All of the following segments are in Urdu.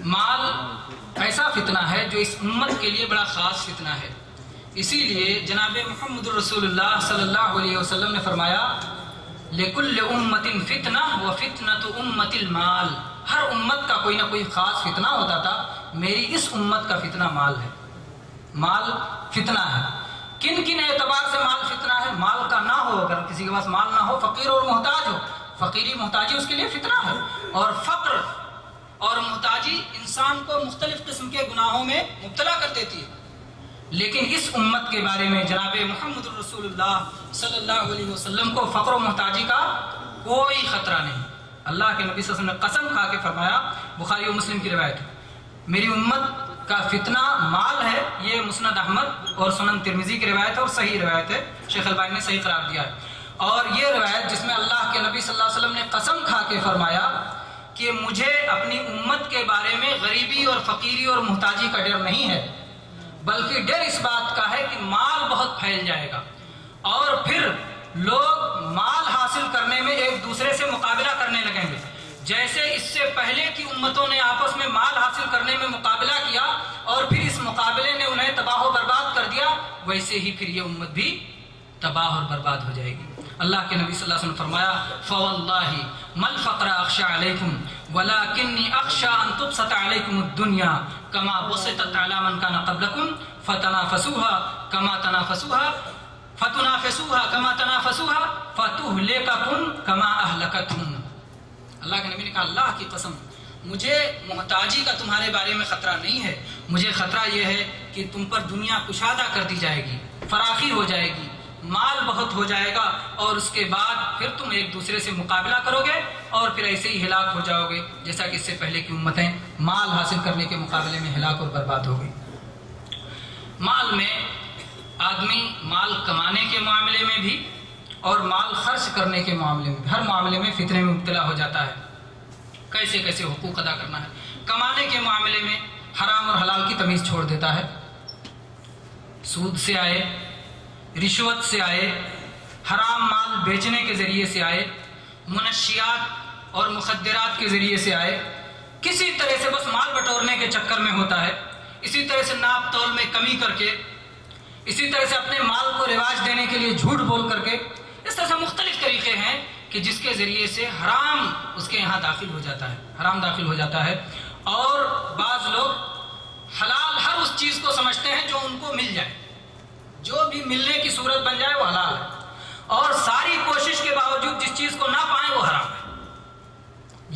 مال ایسا فتنہ ہے جو اس امت کے لیے بڑا خاص فتنہ ہے. اسی لیے جناب محمد رسول اللہ صلی اللہ علیہ وسلم نے فرمایا لِكُلِّ أُمَّةٍ فِتْنَةٌ وَفِتْنَةُ أُمَّةِ الْمَالِ. ہر امت کا کوئی نہ کوئی خاص فتنہ ہوتا تھا، میری اس امت کا فتنہ مال ہے. مال فتنہ ہے. کن کن اعتبار سے مال فتنہ ہے؟ مال کا نہ ہو، اگر کسی کے پاس مال نہ ہو، فقیر اور محتاج ہو، فقیری محتاجی اس کے لیے فتنہ ہے. اور فقر اور محتاجی انسان کو مختلف قسم کے گناہوں میں مبتلا کر دیتی ہے. لیکن اس امت کے بارے میں جناب محمد رسول اللہ صلی اللہ علیہ وسلم کو فقر و محتاجی کا کوئی خطرہ نہیں. اللہ کے نبی صلی اللہ علیہ وسلم نے قسم کھا کے فرمایا، بخاری و مسلم کی روایت ہے، میری امت کا فتنہ مال ہے. یہ مسند احمد اور سنن ترمذی کی روایت ہے اور صحیح روایت ہے، شیخ البانی نے صحیح قرار دیا ہے. اور یہ روایت جس میں اللہ کے نبی صلی اللہ علیہ وسلم نے قسم کھا کے فرمایا کہ مجھے اپنی امت کے بارے میں غریبی اور فقیری اور محتاجی کا ڈر نہیں ہے، بلکہ ڈر اس بات کا ہے کہ مال بہت پھیل جائے گا اور پھر لوگ مال حاصل کرنے میں ایک دوسرے سے مقابلہ کرنے لگیں گے. جیسے اس سے پہلے کی امتوں نے آپس میں مال حاصل کرنے میں مقابلہ کیا اور پھر اس مقابلے نے انہیں تباہ و برباد کر دیا، ویسے ہی پھر یہ امت بھی تباہ اور برباد ہو جائے گی. اللہ کے نبی صلی اللہ علیہ وسلم نے فرمایا فواللہ ما الفقر اخشى علیکم ولکنی اخشى ان تبسط علیکم الدنیا کما بسطت علی من کان قبلکم فتنافسوها کما تنافسوها کما تنافسوها فتہلککم کما اہلکتہم. اللہ کے نبی نے کہا اللہ کی قسم مجھے محتاجی کا تمہارے بارے میں خطرہ نہیں ہے، مجھے خطرہ یہ ہے کہ تم پر دنیا کشادہ کر دی جائے گی، فراخی ہو جائے گی، مال بہت ہو جائے گا اور اس کے بعد پھر تم ایک دوسرے سے مقابلہ کرو گے اور پھر ایسے ہی ہلاک ہو جاؤ گے جیسا کہ اس سے پہلے کی امتیں مال حاصل کرنے کے مقابلے میں ہلاک اور برباد ہو گئی. مال میں آدمی مال کمانے کے معاملے میں بھی اور مال خرچ کرنے کے معاملے میں ہر معاملے میں فتنے میں مبتلا ہو جاتا ہے. کیسے کیسے حقوق ادا کرنا ہے. کمانے کے معاملے میں حرام اور حلال کی تمیز چھوڑ دیتا ہے. سود سے آئے، رشوت سے آئے، حرام مال بیچنے کے ذریعے سے آئے، منشیات اور مخدرات کے ذریعے سے آئے، کسی طرح سے بس مال بٹورنے کے چکر میں ہوتا ہے. اسی طرح سے ناپ تول میں کمی کر کے، اسی طرح سے اپنے مال کو رواج دینے کے لیے جھوٹ بول کر کے، اس طرح سے مختلف طریقے ہیں کہ جس کے ذریعے سے حرام اس کے یہاں داخل ہو جاتا ہے، حرام داخل ہو جاتا ہے. اور بعض لوگ حلال ہر اس چیز کو سمجھتے ہیں جو ان کو مل جائے، جو بھی ملنے کی صورت بن جائے وہ حلال ہے، اور ساری کوشش کے باوجود جس چیز کو نہ پائیں وہ حرام ہے.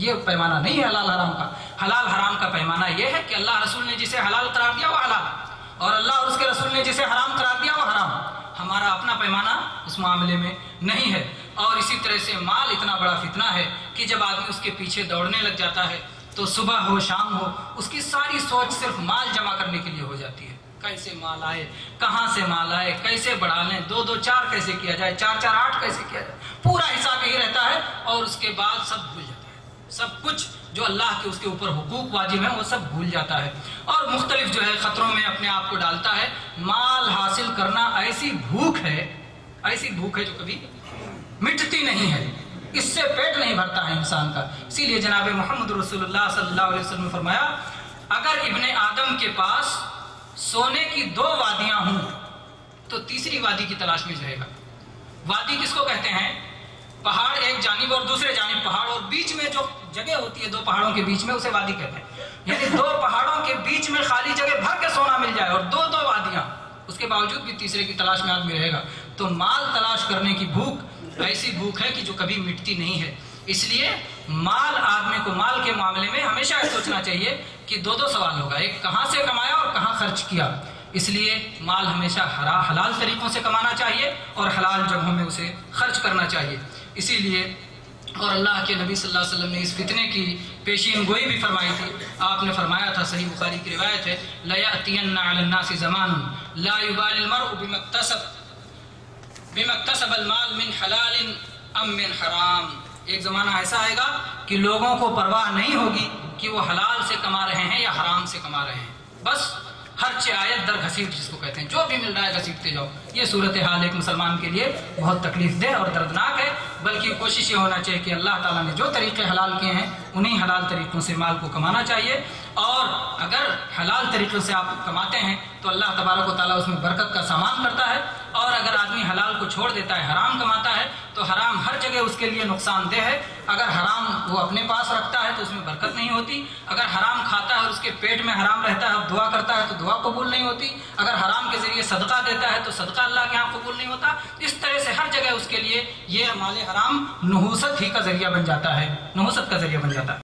یہ پیمانہ نہیں ہے حلال حرام کا. حلال حرام کا پیمانہ یہ ہے کہ اللہ رسول نے جسے حلال قرار دیا وہ حلال ہے اور اللہ اور اس کے رسول نے جسے حرام قرار دیا وہ حرام. ہمارا اپنا پیمانہ اس معاملے میں نہیں ہے. اور اسی طرح سے مال اتنا بڑا فتنہ ہے کہ جب آدمی اس کے پیچھے دوڑنے لگ جاتا ہے تو صبح ہو شام ہو اس کی ساری سوچ صرف مال جمع کرنے کے لیے ہو جاتی ہے. کیسے مال آئے، کہاں سے مال آئے، کیسے بڑھا لیں، 2 2 4 کیسے کیا جائے، 4 4 8 کیسے کیا جائے، پورا حساب یہی رہتا ہے. اور اس کے بعد سب بھول جاتا ہے، سب کچھ جو اللہ کے اس کے اوپر حقوق واجب ہیں وہ سب بھول جاتا ہے اور مختلف جو ہے خطروں میں اپنے آپ کو ڈالتا ہے. مال حاصل کرنا ایسی بھوک ہے جو کبھی مٹتی نہیں ہے، اس سے پیٹ نہیں بھرتا ہے انسان کا. اسی لیے جناب محمد رسول اللہ صلی اللہ علیہ وسلم نے فرمایا اگر ابن آدم کے پاس سونے کی 2 وادیاں ہوں تو تیسری وادی کی تلاش میں جائے گا. وادی کس کو کہتے ہیں؟ پہاڑ ایک جانب اور دوسرے جانب پہاڑ اور بیچ میں جو جگہ ہوتی ہے 2 پہاڑوں کے بیچ میں اسے وادی کہتے ہیں. یعنی 2 پہاڑوں کے بیچ میں خالی جگہ بھر کے سونا مل جائے اور 2 2 وادیاں، اس کے باوجود بھی تیسرے کی تلاش میں آدمی رہے گا. تو مال تلاش کرنے کی بھوک ایسی بھوک ہے کہ جو کبھی مٹتی نہیں ہے. اس لیے مال آدمی کو مال کے معاملے میں ہمیشہ یہ سوچنا چاہیے کہ 2 سوال ہوگا، ایک کہاں سے کمایا اور کہاں خرچ کیا. اس لیے مال ہمیشہ حلال طریقوں سے کمانا چاہیے اور حلال جگہوں میں اسے خرچ کرنا چاہیے. اسی لیے اور اللہ کے نبی صلی اللہ علیہ وسلم نے اس فتنے کی پیشین گوئی بھی فرمائی تھی. آپ نے فرمایا تھا، صحیح بخاری کی روایت ہے، لَيَأْتِيَنَّ عَلَى النَّاسِ زَمَانٌ لَا يُبَالِ الْمَرْءُ بِمَا اكْتَسَبَ الْمَالُ مِنْ حَلَالٍ أَمْ مِنْ حَرَامٍ. ایک زمانہ ایسا آئے گا کہ لوگوں کو پرواہ نہیں ہوگی کہ وہ حلال سے کما رہے ہیں یا حرام سے کما رہے ہیں. بس ہر آیت در گھسیٹ جس کو کہتے ہیں، جو بھی مل رہا ہے گھسیٹتے جاؤ. یہ صورتحال ایک مسلمان کے لیے بہت تکلیف دہ اور دردناک ہے. بلکہ کوشش یہ ہونا چاہیے کہ اللہ تعالیٰ نے جو طریقے حلال کیے ہیں انہی حلال طریقوں سے مال کو کمانا چاہیے اور اگر حلال طریقے سے آپ کماتے ہیں تو اللہ تبارک و تعالیٰ اس میں برکت کا سامان کرتا ہے، اور اگر آدمی حلال کو چھوڑ دیتا ہے، حرام کماتا ہے، تو حرام ہر جگہ اس کے لیے نقصان دہ ہے۔ اگر حرام وہ اپنے پاس رکھتا ہے تو اس میں برکت نہیں ہوتی، اگر حرام کھاتا ہے اور اس کے پیٹ میں حرام رہتا ہے اور دعا کرتا ہے تو دعا قبول نہیں ہوتی، اگر حرام کے ذریعے صدقہ دیتا ہے تو صدقہ اللہ کے ہاں قبول نہیں ہوتا۔ اس طرح سے ہر جگہ اس کے لیے یہ مال حرام نحوست ہی کا ذریعہ بن جاتا ہے، نحوست کا ذریعہ بن جاتا ہے۔